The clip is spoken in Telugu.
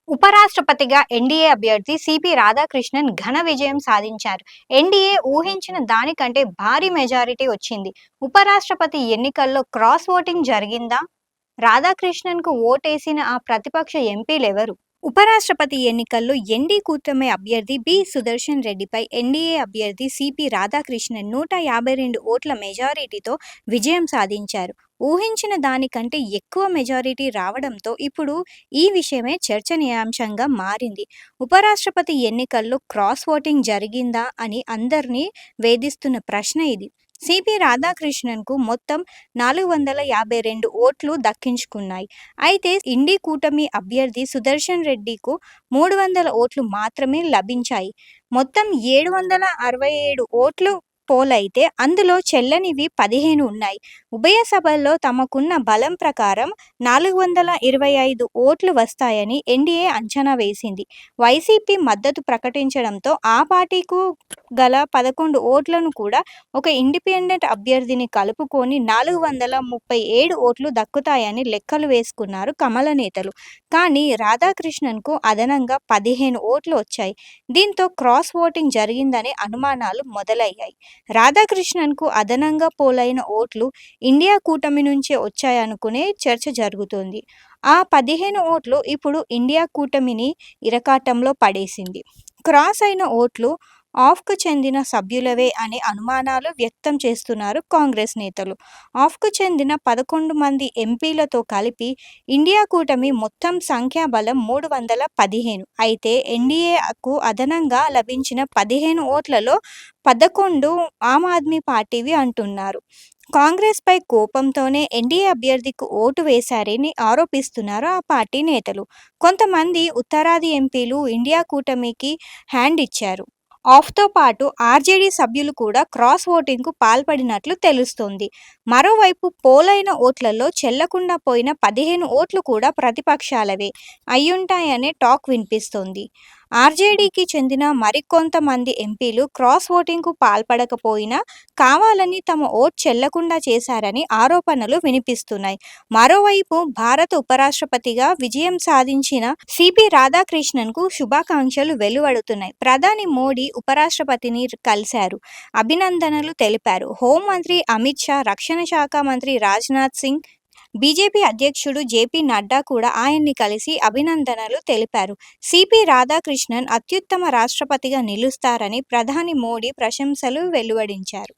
ఉపరాష్ట్రపతిగా ఎన్డీఏ అభ్యర్థి సిపి రాధాకృష్ణన్ ఘన విజయం సాధించారు. ఎన్డీఏ ఊహించిన దానికంటే భారీ మెజారిటీ వచ్చింది. ఉపరాష్ట్రపతి ఎన్నికల్లో క్రాస్ ఓటింగ్ జరిగిందా? రాధాకృష్ణన్కు ఓటేసిన ఆ ప్రతిపక్ష ఎంపీలెవరు? ఉపరాష్ట్రపతి ఎన్నికల్లో ఎన్డీ కూటమి అభ్యర్థి బి సుదర్శన్ రెడ్డిపై ఎన్డీఏ అభ్యర్థి సిపి రాధాకృష్ణన్ 152 ఓట్ల మెజారిటీతో విజయం సాధించారు. ఊహించిన దానికంటే ఎక్కువ మెజారిటీ రావడంతో ఇప్పుడు ఈ విషయమే చర్చనీయాంశంగా మారింది. ఉపరాష్ట్రపతి ఎన్నికల్లో క్రాస్ ఓటింగ్ జరిగిందా అని అందరినీ వేధిస్తున్న ప్రశ్న ఇది. సిపి రాధాకృష్ణన్కు మొత్తం 452 ఓట్లు దక్కించుకున్నాయి. అయితే ఇండి కూటమి అభ్యర్థి సుదర్శన్ రెడ్డికు 300 ఓట్లు మాత్రమే లభించాయి. మొత్తం 767 ఓట్లు పోలైతే అందులో చెల్లనివి 15 ఉన్నాయి. ఉభయ సభల్లో తమకున్న బలం ప్రకారం 425 ఓట్లు వస్తాయని ఎన్డీఏ అంచనా వేసింది. వైసీపీ మద్దతు ప్రకటించడంతో ఆ పార్టీకు గల 11 ఓట్లను కూడా ఒక ఇండిపెండెంట్ అభ్యర్థిని కలుపుకొని 437 ఓట్లు దక్కుతాయని లెక్కలు వేసుకున్నారు కమల నేతలు. కానీ రాధాకృష్ణన్కు అదనంగా 15 ఓట్లు వచ్చాయి. దీంతో క్రాస్ ఓటింగ్ జరిగిందనే అనుమానాలు మొదలయ్యాయి. రాధాకృష్ణన్కు అదనంగా పోలైన ఓట్లు ఇండియా కూటమి నుంచే వచ్చాయనుకునే చర్చ జరుగుతోంది. ఆ 15 ఓట్లు ఇప్పుడు ఇండియా కూటమిని ఇరకాటంలో పడేసింది. క్రాస్ అయిన ఓట్లు ఆప్కు చెందిన సభ్యులవే అనే అనుమానాలు వ్యక్తం చేస్తున్నారు కాంగ్రెస్ నేతలు. ఆప్కు చెందిన 11 మంది ఎంపీలతో కలిపి ఇండియా కూటమి మొత్తం సంఖ్యాబలం 315. అయితే ఎన్డీఏకు అదనంగా లభించిన 15 ఓట్లలో 11 ఆమ్ ఆద్మీ పార్టీవి అంటున్నారు. కాంగ్రెస్పై కోపంతోనే ఎన్డీఏ అభ్యర్థికి ఓటు వేశారని ఆరోపిస్తున్నారు ఆ పార్టీ నేతలు. కొంతమంది ఉత్తరాది ఎంపీలు ఇండియా కూటమికి హ్యాండ్ ఇచ్చారు. ఆప్తో పాటు ఆర్జేడీ సభ్యులు కూడా క్రాస్ ఓటింగ్కు పాల్పడినట్లు తెలుస్తోంది. మరోవైపు పోలైన ఓట్లలో చెల్లకుండా పోయిన 15 ఓట్లు కూడా ప్రతిపక్షాలవే అయ్యుంటాయనే టాక్ వినిపిస్తోంది. ఆర్జేడీకి చెందిన మరికొంతమంది ఎంపీలు క్రాస్ ఓటింగ్కు పాల్పడకపోయినా కావాలని తమ ఓటు చెల్లకుండా చేశారని ఆరోపణలు వినిపిస్తున్నాయి. మరోవైపు భారత ఉపరాష్ట్రపతిగా విజయం సాధించిన సిపి రాధాకృష్ణన్కు శుభాకాంక్షలు వెలువడుతున్నాయి. ప్రధాని మోడీ ఉపరాష్ట్రపతిని కలిశారు, అభినందనలు తెలిపారు. హోంమంత్రి అమిత్ షా, రక్షణ శాఖ మంత్రి రాజ్నాథ్ సింగ్, బీజేపీ అధ్యక్షుడు జేపీ నడ్డా కూడా ఆయన్ని కలిసి అభినందనలు తెలిపారు. సిపి రాధాకృష్ణన్ అత్యుత్తమ రాష్ట్రపతిగా నిలుస్తారని ప్రధాని మోడీ ప్రశంసలు వెలువడించారు.